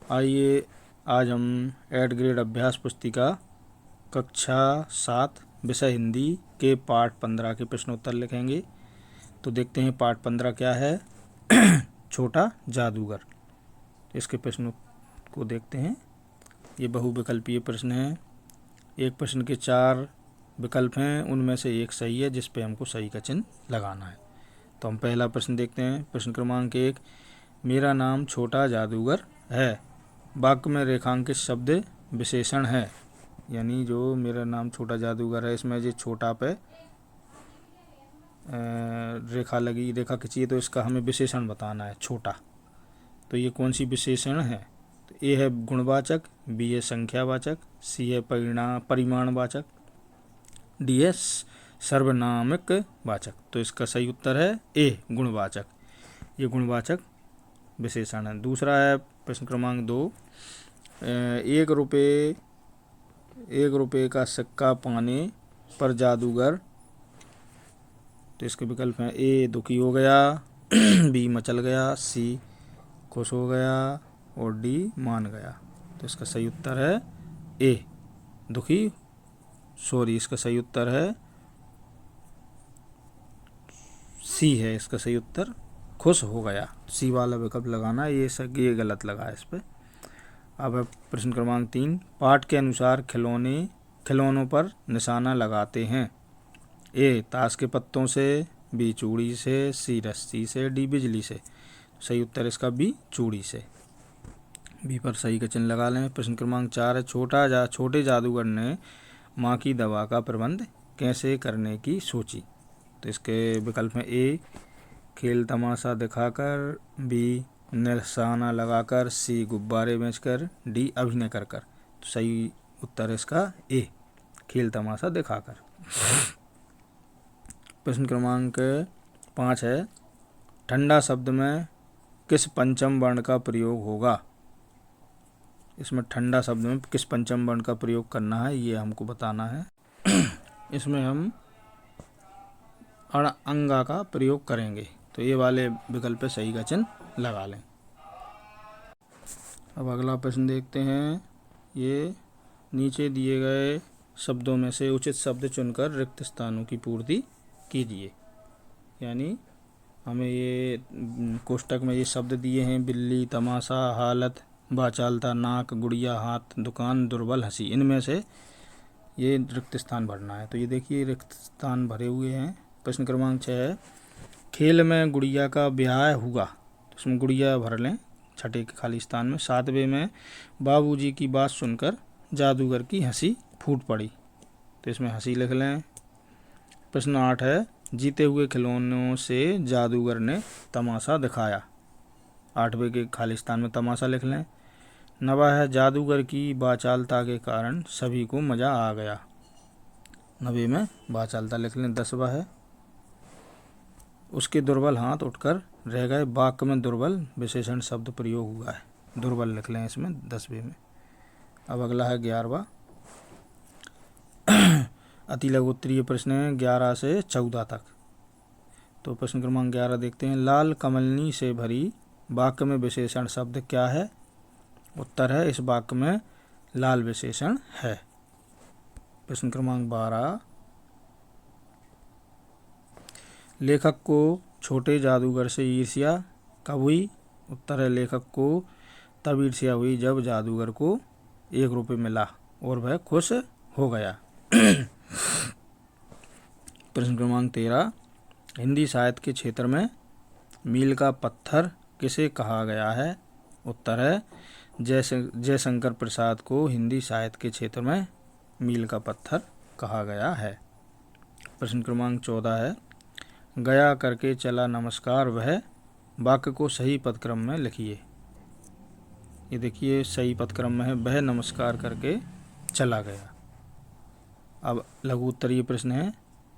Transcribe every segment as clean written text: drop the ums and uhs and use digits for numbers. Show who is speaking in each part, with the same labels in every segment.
Speaker 1: आइए आज हम 8 ग्रेड अभ्यास पुस्तिका कक्षा 7 विषय हिंदी के पाठ 15 के प्रश्नोत्तर लिखेंगे। तो देखते हैं पाठ 15 क्या है। छोटा जादूगर। इसके प्रश्नों को देखते हैं। ये बहुविकल्पीय प्रश्न है। एक प्रश्न के 4 विकल्प हैं, उनमें से एक सही है जिस पे हमको सही का चिन्ह लगाना है। तो हम पहला प्रश्न देखते हैं। प्रश्न क्रमांक 1, मेरा नाम छोटा जादूगर है। वाक्य में रेखांकित शब्द विशेषण है, यानी जो मेरा नाम छोटा जादूगर है इसमें जो छोटा पे रेखा खींची है, तो इसका हमें विशेषण बताना है छोटा। तो ये कौन सी विशेषण है? तो ए है गुणवाचक, बी है संख्यावाचक, सी है परिमाणवाचक, डी है सर्वनामिक वाचक। तो इसका सही उत्तर है ए गुणवाचक। ये गुणवाचक विशेषण है। दूसरा है प्रश्न क्रमांक 2, 1 रुपये का सिक्का पाने पर जादूगर। तो इसके विकल्प हैं ए दुखी हो गया, बी मचल गया, सी खुश हो गया और डी मान गया। तो इसका सही उत्तर है ए दुखी, इसका सही उत्तर है सी है। इसका सही उत्तर खुश हो गया। सी वाला विकल्प लगाना, ये गलत लगा है इस पर। अब प्रश्न क्रमांक 3, पाठ के अनुसार खिलौनों पर निशाना लगाते हैं। ए ताश के पत्तों से, बी चूड़ी से, सी रस्सी से, डी बिजली से। सही उत्तर इसका बी चूड़ी से। बी पर सही का चिन्ह लगा लें। प्रश्न क्रमांक 4 है, छोटे जादूगर ने माँ की दवा का प्रबंध कैसे करने की सोची। तो इसके विकल्प में ए खेल तमाशा दिखाकर, बी निशाना लगाकर, सी गुब्बारे बेचकर, डी अभिनय कर। तो सही उत्तर इसका ए खेल तमाशा दिखाकर। प्रश्न क्रमांक 5 है, ठंडा शब्द में किस पंचम वर्ण का प्रयोग होगा। इसमें ठंडा शब्द में किस पंचम वर्ण का प्रयोग करना है ये हमको बताना है। इसमें हम अण अंगा का प्रयोग करेंगे। तो ये वाले विकल्प पे सही का चिन्ह लगा लें। अब अगला प्रश्न देखते हैं। ये नीचे दिए गए शब्दों में से उचित शब्द चुनकर रिक्त स्थानों की पूर्ति कीजिए। यानी हमें ये कोष्टक में ये शब्द दिए हैं, बिल्ली, तमाशा, हालत, बाचालता, नाक, गुड़िया, हाथ, दुकान, दुर्बल, हंसी। इनमें से ये रिक्त स्थान भरना है। तो ये देखिए रिक्त स्थान भरे हुए हैं। प्रश्न क्रमांक 6 है, खेल में गुड़िया का ब्याह हुआ। तो इसमें गुड़िया भर लें छठे के खाली स्थान में। 7वें में बाबूजी की बात सुनकर जादूगर की हंसी फूट पड़ी। तो इसमें हंसी लिख लें। प्रश्न 8 है, जीते हुए खिलौनों से जादूगर ने तमाशा दिखाया। 8वें के खाली स्थान में तमाशा लिख लें। 9वां है, जादूगर की बाचालता के कारण सभी को मज़ा आ गया। 9वें में बाचालता लिख लें। 10वां है, उसके दुर्बल हाथ उठकर रह गए। वाक्य में दुर्बल विशेषण शब्द प्रयोग हुआ है। दुर्बल लिख लें इसमें 10वें में। अब अगला है 11वां। अति लघु उत्तरीय प्रश्न है 11 से 14 तक। तो प्रश्न क्रमांक 11 देखते हैं, लाल कमलनी से भरी वाक्य में विशेषण शब्द क्या है। उत्तर है इस वाक्य में लाल विशेषण है। प्रश्न क्रमांक 12, लेखक को छोटे जादूगर से ईर्ष्या कब हुई। उत्तर है लेखक को तब ईर्ष्या हुई जब जादूगर को 1 रुपये मिला और वह खुश हो गया। प्रश्न क्रमांक 13, हिंदी साहित्य के क्षेत्र में मील का पत्थर किसे कहा गया है। उत्तर है जयशंकर प्रसाद को हिंदी साहित्य के क्षेत्र में मील का पत्थर कहा गया है। प्रश्न क्रमांक 14 है, गया करके चला नमस्कार वह। वाक्य को सही पदक्रम में लिखिए। ये देखिए सही पदक्रम में है, वह नमस्कार करके चला गया। अब लघु उत्तरीय प्रश्न है।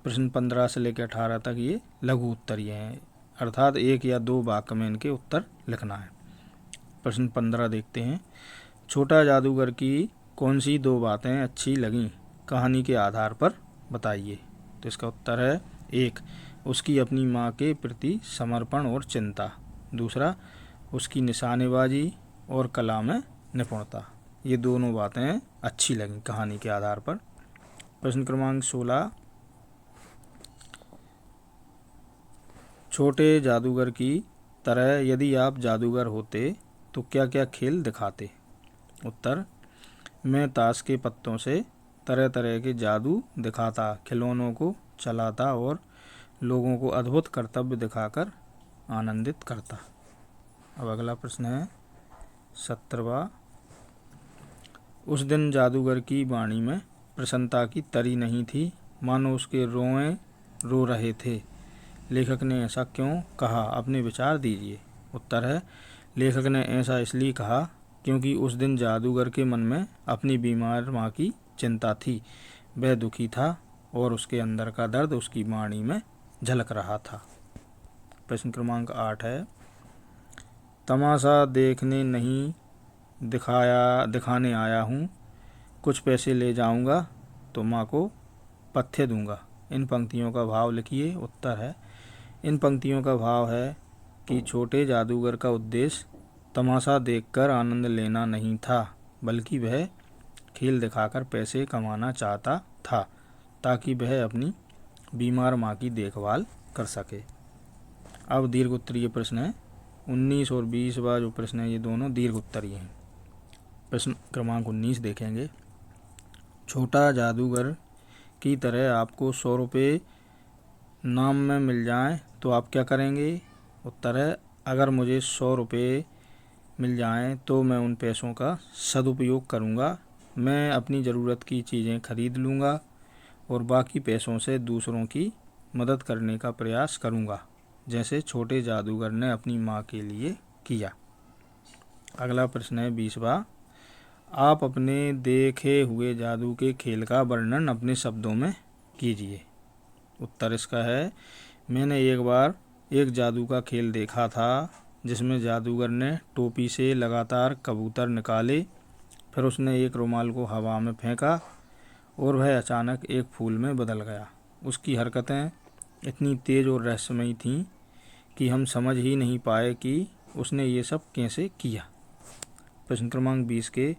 Speaker 1: प्रश्न 15 से लेकर 18 तक ये लघु उत्तरीय हैं, अर्थात 1 या 2 वाक्य में इनके उत्तर लिखना है। प्रश्न 15 देखते हैं, छोटा जादूगर की कौन सी 2 बातें अच्छी लगीं, कहानी के आधार पर बताइए। तो इसका उत्तर है 1, उसकी अपनी माँ के प्रति समर्पण और चिंता। दूसरा, उसकी निशानेबाजी और कला में निपुणता। ये दोनों बातें अच्छी लगी कहानी के आधार पर। प्रश्न क्रमांक 16, छोटे जादूगर की तरह यदि आप जादूगर होते तो क्या क्या खेल दिखाते? उत्तर, मैं ताश के पत्तों से तरह तरह के जादू दिखाता, खिलौनों को चलाता और लोगों को अद्भुत कर्तव्य दिखाकर आनंदित करता। अब अगला प्रश्न है 17वां, उस दिन जादूगर की वाणी में प्रसन्नता की तरी नहीं थी, मानो उसके रोएं रो रहे थे। लेखक ने ऐसा क्यों कहा? अपने विचार दीजिए। उत्तर है, लेखक ने ऐसा इसलिए कहा क्योंकि उस दिन जादूगर के मन में अपनी बीमार माँ की चिंता थी। वह दुखी था और उसके अंदर का दर्द उसकी वाणी में झलक रहा था। प्रश्न क्रमांक 8 है, तमाशा देखने नहीं दिखाने आया हूँ, कुछ पैसे ले जाऊँगा तो माँ को पथ्य दूँगा। इन पंक्तियों का भाव लिखिए। उत्तर है, इन पंक्तियों का भाव है कि छोटे जादूगर का उद्देश्य तमाशा देखकर आनंद लेना नहीं था, बल्कि वह खेल दिखाकर पैसे कमाना चाहता था ताकि वह अपनी बीमार माँ की देखभाल कर सके। अब दीर्घ उत्तरीय प्रश्न है 19 और 20वां जो प्रश्न है ये दोनों दीर्घ उत्तरीय हैं। प्रश्न क्रमांक 19 देखेंगे, छोटा जादूगर की तरह आपको 100 रुपये नाम में मिल जाएं तो आप क्या करेंगे? उत्तर है, अगर मुझे 100 रुपये मिल जाएं तो मैं उन पैसों का सदुपयोग करूंगा। मैं अपनी ज़रूरत की चीज़ें खरीद लूँगा और बाकी पैसों से दूसरों की मदद करने का प्रयास करूँगा, जैसे छोटे जादूगर ने अपनी माँ के लिए किया। अगला प्रश्न है 20वां, आप अपने देखे हुए जादू के खेल का वर्णन अपने शब्दों में कीजिए। उत्तर इसका है, मैंने एक बार एक जादू का खेल देखा था जिसमें जादूगर ने टोपी से लगातार कबूतर निकाले, फिर उसने एक रुमाल को हवा में फेंका और वह अचानक एक फूल में बदल गया। उसकी हरकतें इतनी तेज़ और रहस्यमयी थीं कि हम समझ ही नहीं पाए कि उसने ये सब कैसे किया। प्रश्न क्रमांक 20 के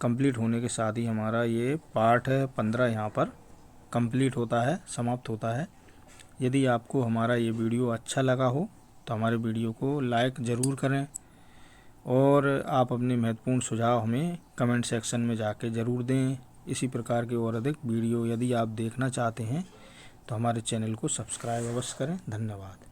Speaker 1: कंप्लीट होने के साथ ही हमारा ये पार्ट 15 यहाँ पर कंप्लीट होता है, समाप्त होता है। यदि आपको हमारा ये वीडियो अच्छा लगा हो तो हमारे वीडियो को लाइक ज़रूर करें और आप अपने महत्वपूर्ण सुझाव हमें कमेंट सेक्शन में जाके ज़रूर दें। इसी प्रकार के और अधिक वीडियो यदि आप देखना चाहते हैं तो हमारे चैनल को सब्सक्राइब अवश्य करें। धन्यवाद।